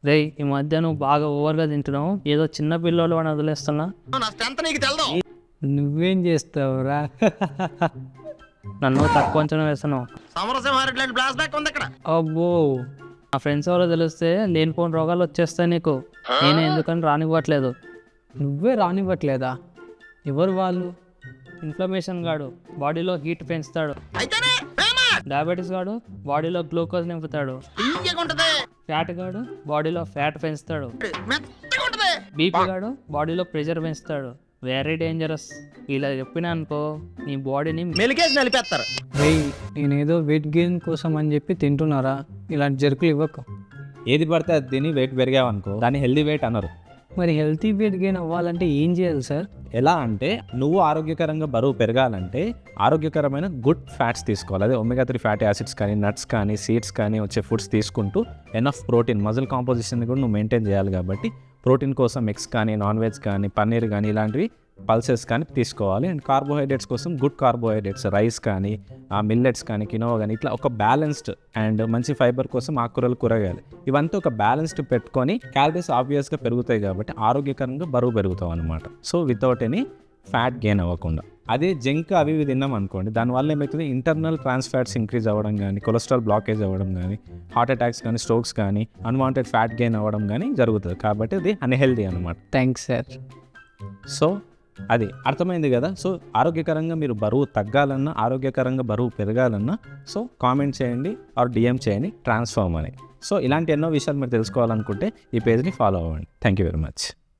రేయ్ ఈ మధ్య నువ్వు బాగా ఓవర్గా తింటున్నావు, ఏదో చిన్న పిల్లలు అని వదిలేస్తున్నా. నువ్వేం చేస్తావురా? నన్ను తక్కువ అంచనా వేస్తున్నావు. అబ్బో, నా ఫ్రెండ్స్ ఎవరో తెలిస్తే లేనిపోని రోగాలు వచ్చేస్తాయి నీకు. నేనే ఎందుకని రానివ్వట్లేదు. నువ్వే రానివ్వట్లేదా? ఎవరు వాళ్ళు? ఇన్ఫ్లమేషన్ గాడు బాడీలో హీట్ పెంచుతాడు, డయాబెటీస్ గాడు బాడీలో గ్లూకోజ్ నింపుతాడు, ఫ్యాట్ గాడు బాడీలో ఫ్యాట్ పెంచుతాడు, బీపీ గాడు బాడీలో ప్రెషర్ పెంచుతాడు. Very dangerous. ఇలా చెప్పినా అనుకో నీ బాడీని మెలికేసి నలిపేస్తారు. రేయ్, నేనేదో వెయిట్ గెయిన్ కోసం అని చెప్పి తింటున్నారా? ఇలాంటి జరుకులు ఇవ్వకు. ఏది పడితే అది తిని వెయిట్ పెరిగావనుకో దాన్ని హెల్దీ వెయిట్ అనరు. మరి హెల్తీ వెయిట్ గెయిన్ అవ్వాలంటే ఏం చేయాలి సార్? ఎలా అంటే నువ్వు ఆరోగ్యకరంగా బరువు పెరగాలంటే ఆరోగ్యకరమైన గుడ్ ఫ్యాట్స్ తీసుకోవాలి. అదే ఒమేగా 3 ఫ్యాటీ యాసిడ్స్ కానీ, నట్స్ కానీ, సీడ్స్ కానీ వచ్చే ఫుడ్స్ తీసుకుంటూ ఎనఫ్ ప్రోటీన్, మజిల్ కాంపోజిషన్ కూడా నువ్వు మెయింటైన్ చేయాలి. కాబట్టి ప్రోటీన్ కోసం ఎగ్స్ కానీ, నాన్ వెజ్ కానీ, పన్నీర్ కానీ ఇలాంటివి పల్సెస్ కానీ తీసుకోవాలి. అండ్ కార్బోహైడ్రేట్స్ కోసం గుడ్ కార్బోహైడ్రేట్స్, రైస్ కానీ, మిల్లెట్స్ కానీ, కినోవా కానీ, ఇట్లా ఒక బ్యాలెన్స్డ్ అండ్ మంచి ఫైబర్ కోసం ఆకుకూరలు, కూరగాయలు ఇవంతా ఒక బ్యాలెన్స్డ్ పెట్టుకొని క్యాలరీస్ ఆబ్వియస్గా పెరుగుతాయి కాబట్టి ఆరోగ్యకరంగా బరువు పెరుగుతాం అనమాట. So without any fat gain అవ్వకుండా. అదే జంక్ అవి ఇవి తిన్నాం అనుకోండి, దానివల్ల ఏమవుతుంది, ఇంటర్నల్ ట్రాన్స్ ఫ్యాట్స్ ఇంక్రీజ్ అవ్వడం కానీ, కొలెస్ట్రాల్ బ్లాకేజ్ అవ్వడం కానీ, హార్ట్ అటాక్స్ కానీ, స్ట్రోక్స్ కానీ, అన్వాంటెడ్ ఫ్యాట్ గెయిన్ అవ్వడం కానీ జరుగుతుంది. కాబట్టి అది అన్హెల్దీ అనమాట. Thanks sir. సో అది అర్థమైంది కదా. సో ఆరోగ్యకరంగా మీరు బరువు తగ్గాలన్నా, ఆరోగ్యకరంగా బరువు పెరగాలన్నా సో కామెంట్ చేయండి ఆర్ డిఎం చేయండి ట్రాన్స్ఫార్మ్ అని. సో ఇలాంటి ఎన్నో విషయాలు మీరు తెలుసుకోవాలనుకుంటే ఈ పేజ్ని ఫాలో అవ్వండి. Thank you very much.